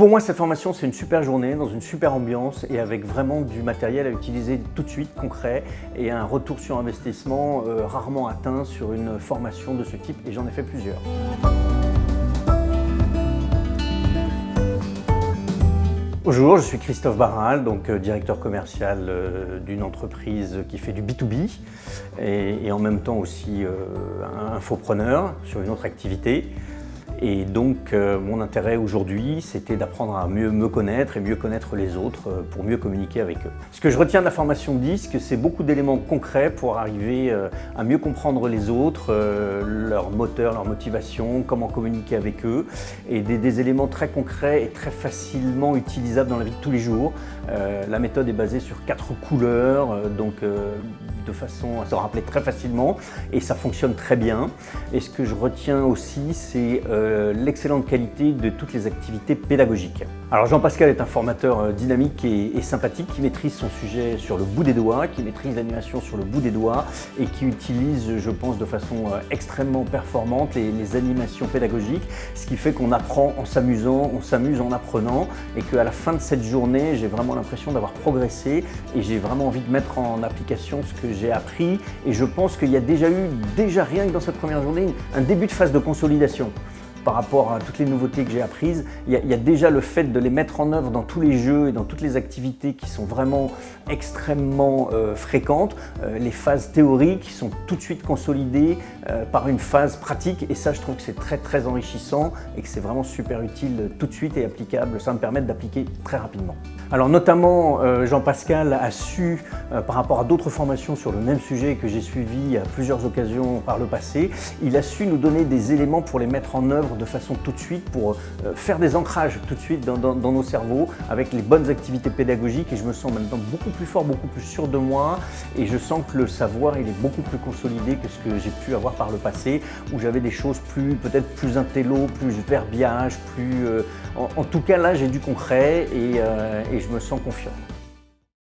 Pour moi, cette formation, c'est une super journée, dans une super ambiance et avec vraiment du matériel à utiliser tout de suite, concret, et un retour sur investissement rarement atteint sur une formation de ce type, et j'en ai fait plusieurs. Bonjour, je suis Christophe Barral, donc directeur commercial d'une entreprise qui fait du B2B et en même temps aussi infopreneur sur une autre activité. Et donc mon intérêt aujourd'hui, c'était d'apprendre à mieux me connaître et mieux connaître les autres pour mieux communiquer avec eux. Ce que je retiens de la formation DISC, c'est beaucoup d'éléments concrets pour arriver à mieux comprendre les autres, leur moteur, leur motivation, comment communiquer avec eux, et des éléments très concrets et très facilement utilisables dans la vie de tous les jours. La méthode est basée sur 4 couleurs, de façon à se rappeler très facilement, et ça fonctionne très bien. Et ce que je retiens aussi, c'est l'excellente qualité de toutes les activités pédagogiques. Alors Jean-Pascal est un formateur dynamique et sympathique qui maîtrise son sujet sur le bout des doigts, qui maîtrise l'animation sur le bout des doigts et qui utilise, je pense, de façon extrêmement performante les animations pédagogiques, ce qui fait qu'on apprend en s'amusant, on s'amuse en apprenant, et qu'à la fin de cette journée, j'ai vraiment l'impression d'avoir progressé et j'ai vraiment envie de mettre en application ce que j'ai appris, et je pense qu'il y a déjà rien que dans cette première journée, un début de phase de consolidation. Par rapport à toutes les nouveautés que j'ai apprises, il y a déjà le fait de les mettre en œuvre dans tous les jeux et dans toutes les activités qui sont vraiment extrêmement fréquentes. Les phases théoriques sont tout de suite consolidées par une phase pratique, et ça, je trouve que c'est très enrichissant et que c'est vraiment super utile tout de suite et applicable. Ça va me permettre d'appliquer très rapidement. Alors notamment, Jean-Pascal a su, par rapport à d'autres formations sur le même sujet que j'ai suivi à plusieurs occasions par le passé, il a su nous donner des éléments pour les mettre en œuvre de façon tout de suite, pour faire des ancrages tout de suite dans nos cerveaux avec les bonnes activités pédagogiques, et je me sens maintenant beaucoup plus fort, beaucoup plus sûr de moi, et je sens que le savoir, il est beaucoup plus consolidé que ce que j'ai pu avoir par le passé, où j'avais des choses peut-être plus intello, plus verbiage, en tout cas là j'ai du concret, et je me sens confiant.